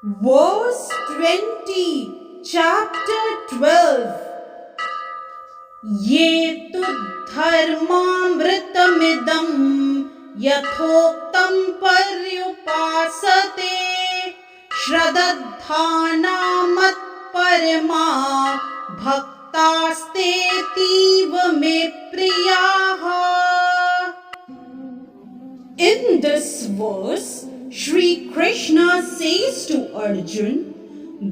Verse 20, chapter 12. Ye tu dharmamritamidam yathoktam paryupasate shradadhana mat parama bhaktaste tiva me priyaha. In this verse, Sri Krishna says to Arjun,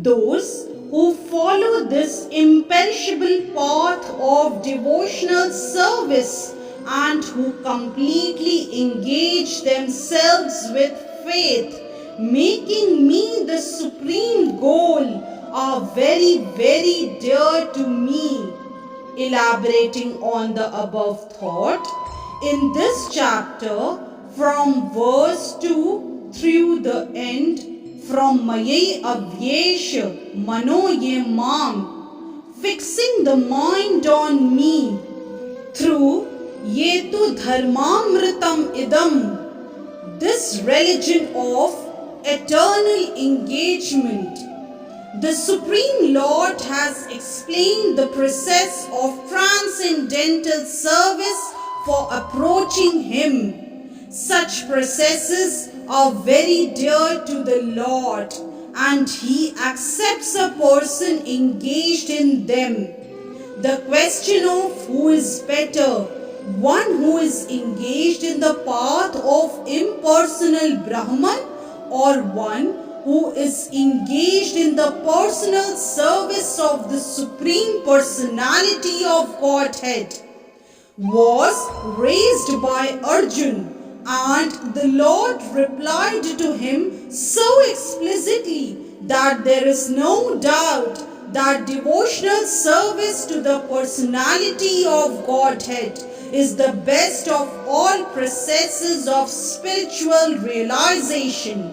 those who follow this imperishable path of devotional service and who completely engage themselves with faith, making me the supreme goal, are very, very dear to me. Elaborating on the above thought, in this chapter, from verse 2 through the end, from Maye Avyesha Manoye Mam, fixing the mind on me, through Yetu Dharmamritam Idam, this religion of eternal engagement. The Supreme Lord has explained the process of transcendental service for approaching Him. Such processes are very dear to the Lord, and He accepts a person engaged in them. The question of who is better, one who is engaged in the path of impersonal Brahman, or one who is engaged in the personal service of the Supreme Personality of Godhead, was raised by Arjun, and the Lord replied to him so explicitly that there is no doubt that devotional service to the personality of Godhead is the best of all processes of spiritual realization.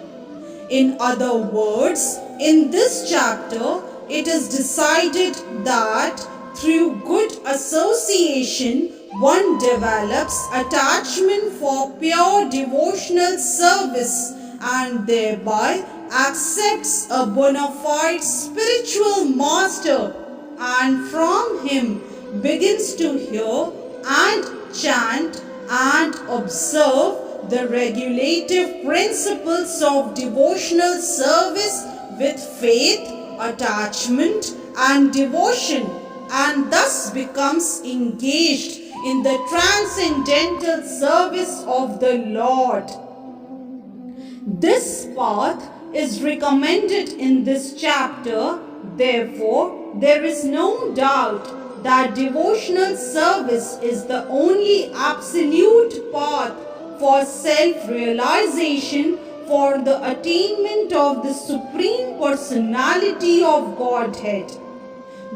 In other words, in this chapter, it is decided that through good association, one develops attachment for pure devotional service and thereby accepts a bona fide spiritual master, and from him begins to hear and chant and observe the regulative principles of devotional service with faith, attachment and devotion, and thus becomes engaged in the transcendental service of the Lord. This path is recommended in this chapter. Therefore, there is no doubt that devotional service is the only absolute path for self-realization, for the attainment of the Supreme Personality of Godhead.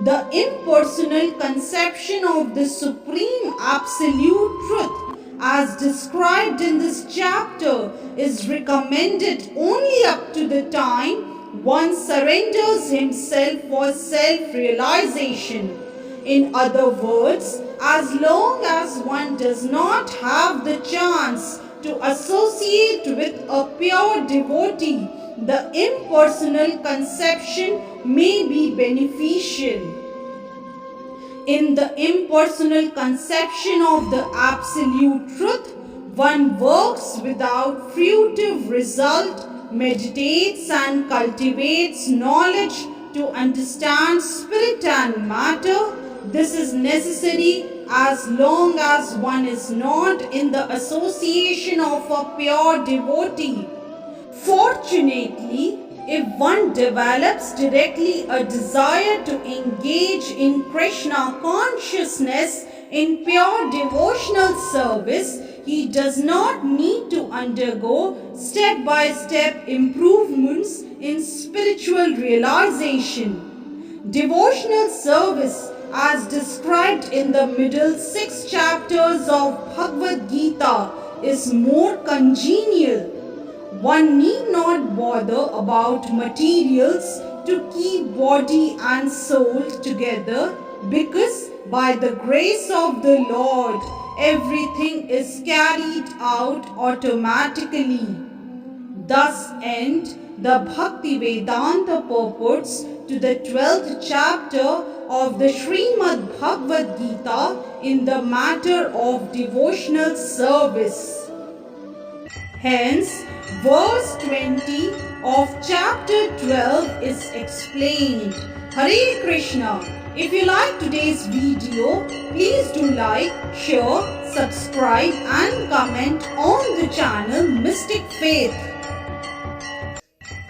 The impersonal conception of the Supreme Absolute Truth, as described in this chapter, is recommended only up to the time one surrenders himself for self-realization. In other words, as long as one does not have the chance to associate with a pure devotee, the impersonal conception may be beneficial. In the impersonal conception of the Absolute Truth, one works without fruitive result, meditates and cultivates knowledge to understand spirit and matter. This is necessary as long as one is not in the association of a pure devotee. Fortunately, if one develops directly a desire to engage in Krishna consciousness in pure devotional service, he does not need to undergo step-by-step improvements in spiritual realization. Devotional service, as described in the middle 6 chapters of Bhagavad Gita, is more congenial. One need not bother about materials to keep body and soul together, because by the grace of the Lord, everything is carried out automatically. Thus end the Bhakti Vedanta purports to the 12th chapter of the Srimad Bhagavad Gita in the matter of devotional service. Hence, verse 20 of chapter 12 is explained. Hare Krishna. If you like today's video, please do like, share, subscribe and comment on the channel Mystic Faith.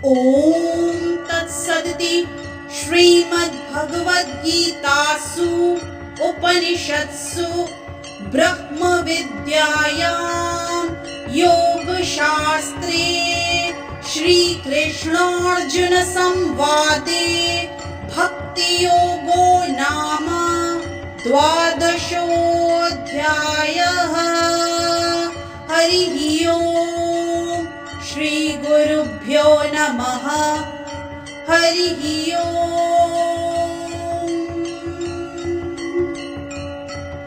Om Tat Saditi Srimad Bhagavad Gitasu Upanishadsu Brahma Vidyayam Yoga Shastre Shri Krishna Arjuna Samvade Bhakti Yogo Nama Dwadashodhyayah. Harihi Om. Shri Gurubhyo Namaha. Harihi Om.